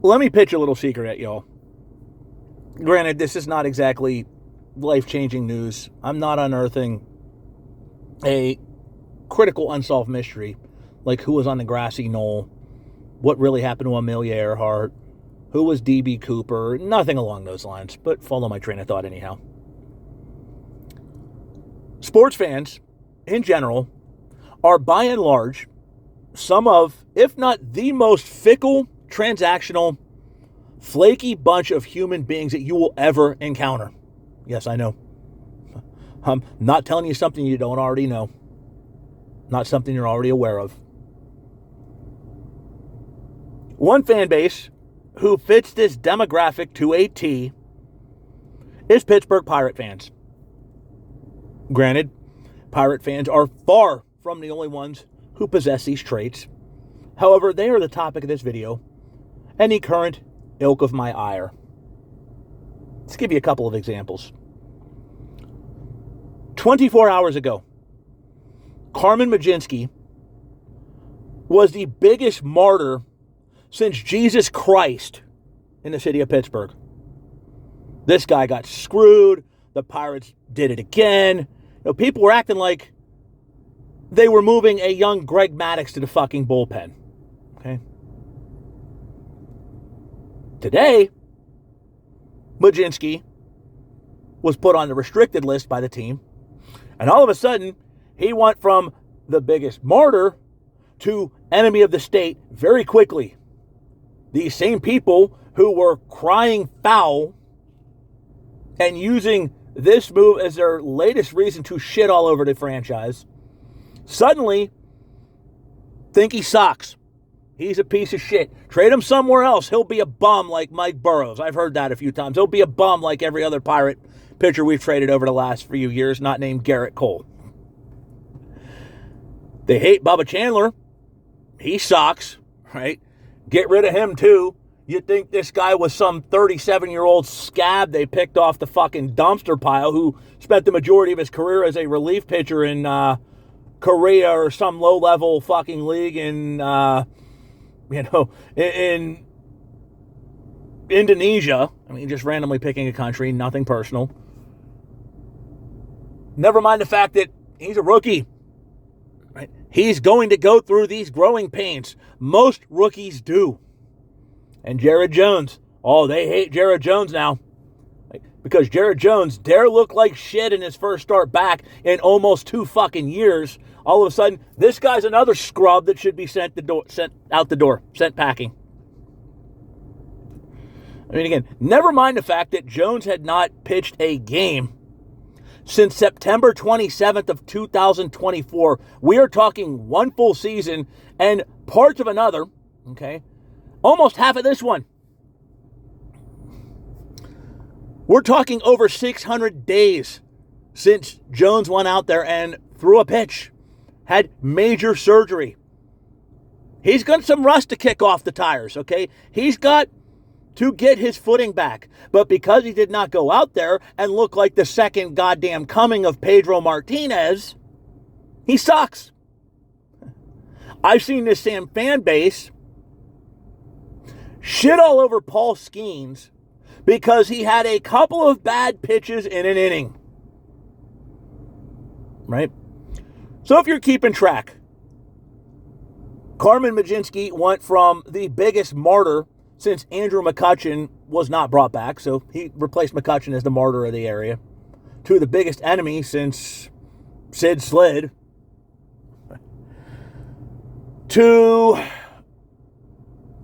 Let me pitch a little secret at y'all. Granted, this is not exactly life-changing news. I'm not unearthing a critical unsolved mystery like who was on the grassy knoll, what really happened to Amelia Earhart, who was D.B. Cooper, nothing along those lines, but follow my train of thought anyhow. Sports fans, in general, are by and large some of, if not the most fickle, transactional, flaky bunch of human beings that you will ever encounter. Yes, I know. I'm not telling you something you don't already know. Not something you're already aware of. One fan base who fits this demographic to a T is Pittsburgh Pirate fans. Granted, Pirate fans are far from the only ones who possess these traits. However, they are the topic of this video and the current ilk of my ire. Let's give you a couple of examples. 24 hours ago, Carmen Mlodzinski was the biggest martyr since Jesus Christ in the city of Pittsburgh. This guy got screwed. The Pirates did it again. You know, people were acting like they were moving a young Greg Maddux to the fucking bullpen. Okay. Today, Mlodzinski was put on the restricted list by the team. And all of a sudden, he went from the biggest martyr to enemy of the state very quickly. These same people who were crying foul and using this move as their latest reason to shit all over the franchise suddenly think he sucks. He's a piece of shit. Trade him somewhere else. He'll be a bum like Mike Burrows. I've heard that a few times. He'll be a bum like every other Pirate pitcher we've traded over the last few years, not named Garrett Cole. They hate Bubba Chandler. He sucks, right? Get rid of him too. You'd think this guy was some 37-year-old scab they picked off the fucking dumpster pile who spent the majority of his career as a relief pitcher in Korea or some low-level fucking league in in Indonesia. I mean, just randomly picking a country, nothing personal. Never mind the fact that he's a rookie. Right? He's going to go through these growing pains. Most rookies do. And Jared Jones. Oh, they hate Jared Jones now. Because Jared Jones dare look like shit in his first start back in almost 2 fucking years. All of a sudden, this guy's another scrub that should be sent out the door, sent packing. I mean, again, never mind the fact that Jones had not pitched a game since September 27th of 2024. We are talking 1 full season and parts of another, okay? Almost half of this one. We're talking over 600 days since Jones went out there and threw a pitch, had major surgery. He's got some rust to kick off the tires, okay? He's got to get his footing back. But because he did not go out there and look like the second goddamn coming of Pedro Martinez, he sucks. I've seen this same fan base shit all over Paul Skenes because he had a couple of bad pitches in an inning. Right? So if you're keeping track, Carmen Mlodzinski went from the biggest martyr since Andrew McCutchen was not brought back, so he replaced McCutchen as the martyr of the area, to the biggest enemy since Sid Slid, to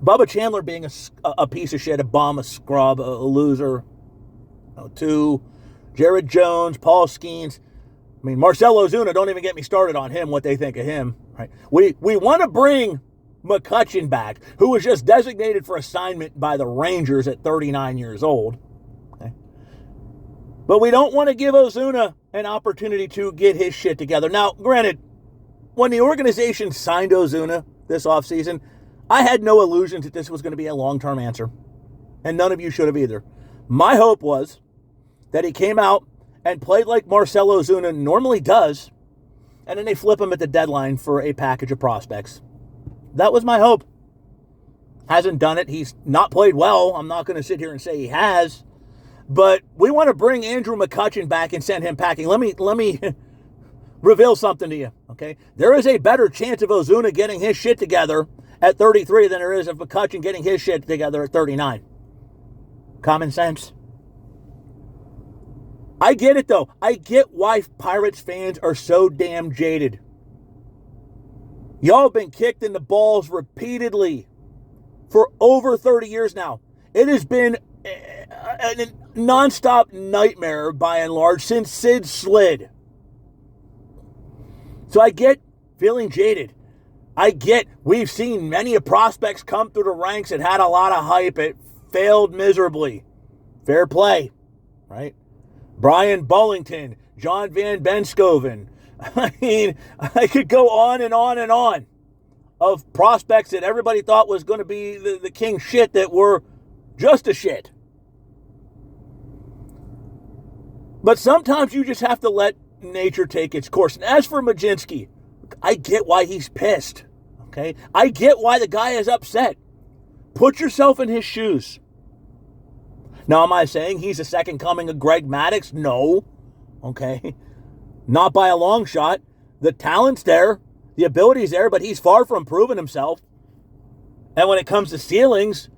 Bubba Chandler being a piece of shit, a bum, a scrub, a loser, to Jared Jones, Paul Skenes. I mean, Marcell Ozuna, don't even get me started on him, what they think of him. Right? We want to bring McCutchen back, who was just designated for assignment by the Rangers at 39 years old. Okay? But we don't want to give Ozuna an opportunity to get his shit together. Now, granted, when the organization signed Ozuna this offseason, I had no illusions that this was going to be a long-term answer. And none of you should have either. My hope was that he came out and played like Marcell Ozuna normally does, and then they flip him at the deadline for a package of prospects. That was my hope. Hasn't done it. He's not played well. I'm not going to sit here and say he has. But we want to bring Andrew McCutchen back and send him packing. Let me reveal something to you, okay? There is a better chance of Ozuna getting his shit together at 33 than there is of McCutchen getting his shit together at 39. Common sense. I get it, though. I get why Pirates fans are so damn jaded. Y'all have been kicked in the balls repeatedly for over 30 years now. It has been a nonstop nightmare, by and large, since Sid slid. So I get feeling jaded. I get we've seen many prospects come through the ranks that had a lot of hype. It failed miserably. Fair play, right? Brian Bullington, John Van Benscoven. I mean, I could go on and on and on of prospects that everybody thought was going to be the king shit that were just a shit. But sometimes you just have to let nature take its course. And as for Mlodzinski, I get why he's pissed. Okay? I get why the guy is upset. Put yourself in his shoes. Now, am I saying he's a second coming of Greg Maddux? No. Okay? Not by a long shot. The talent's there. The ability's there, but he's far from proving himself. And when it comes to ceilings,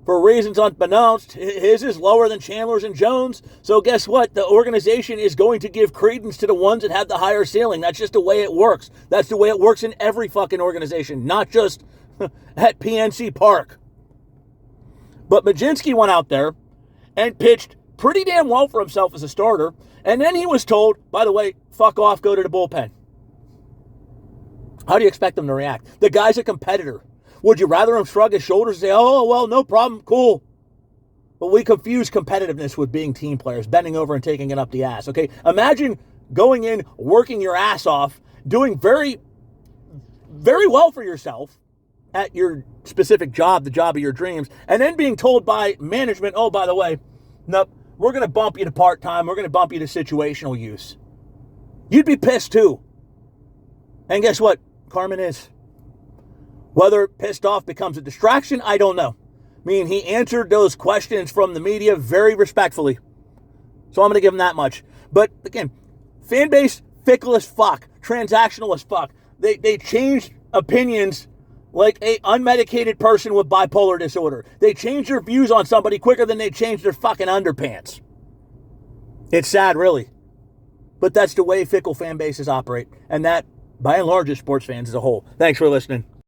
for reasons unbeknownst, his is lower than Chandler's and Jones. So guess what? The organization is going to give credence to the ones that have the higher ceiling. That's just the way it works. That's the way it works in every fucking organization, not just at PNC Park. But Mlodzinski went out there and pitched pretty damn well for himself as a starter. And then he was told, by the way, fuck off, go to the bullpen. How do you expect him to react? The guy's a competitor. Would you rather him shrug his shoulders and say, oh, well, no problem, cool. But we confuse competitiveness with being team players, bending over and taking it up the ass, okay? Imagine going in, working your ass off, doing very, very well for yourself at your specific job, the job of your dreams, and then being told by management, oh, by the way, nope, we're going to bump you to part-time, we're going to bump you to situational use. You'd be pissed too. And guess what? Carmen is. Whether pissed off becomes a distraction, I don't know. I mean, he answered those questions from the media very respectfully. So I'm going to give him that much. But again, fan base, fickle as fuck, transactional as fuck. They changed opinions like a unmedicated person with bipolar disorder. They change their views on somebody quicker than they change their fucking underpants. It's sad, really. But that's the way fickle fan bases operate. And that, by and large, is sports fans as a whole. Thanks for listening.